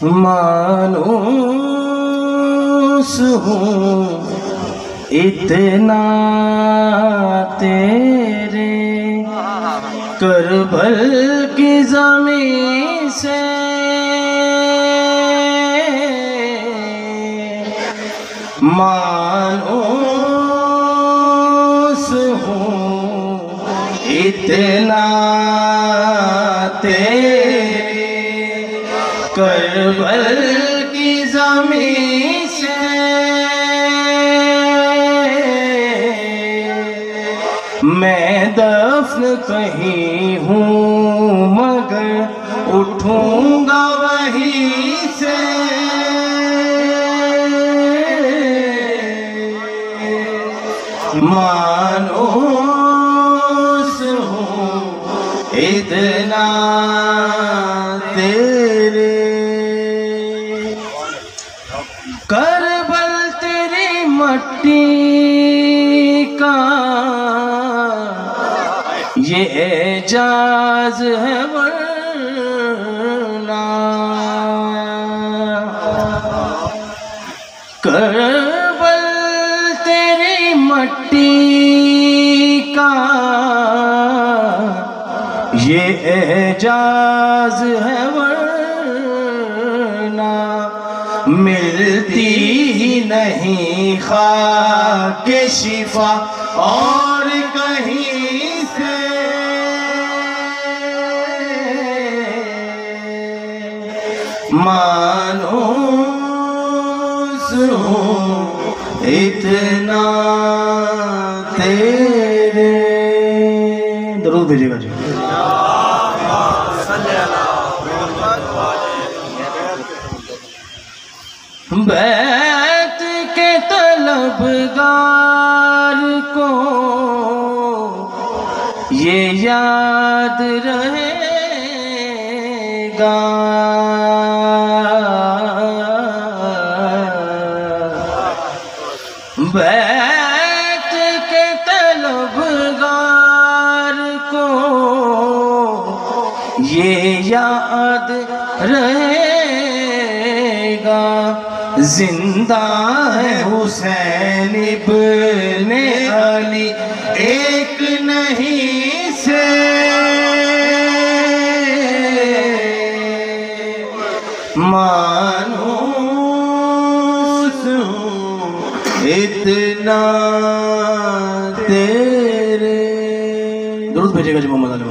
मानूस हूँ इतना तेरे करबल की ज़मीं से मानूस हूँ इतना तेरे करबल की ज़मीं से मैं दफन कहीं हूँ मगर उठूंगा वहीं से। मानूस हूँ इतना तेरे करबल तेरी मट्टी का ये एजाज है वरना करबल तेरी मट्टी का ये एजाज है वरना मिलती ही नहीं खाके शिफा और कहीं से। मानूस हूँ इतना तेरे। दरूद भेजिएगा जी। बैत के तलबगार को ये याद रहेगा बैत के तलबगार को ये याद रहेगा। जिंदा है हुसैन इब्ने अली एक नहीं से। मानूस हूँ इतना तेरे। दुरूद भेजिएगा जी मोहम्मद अली।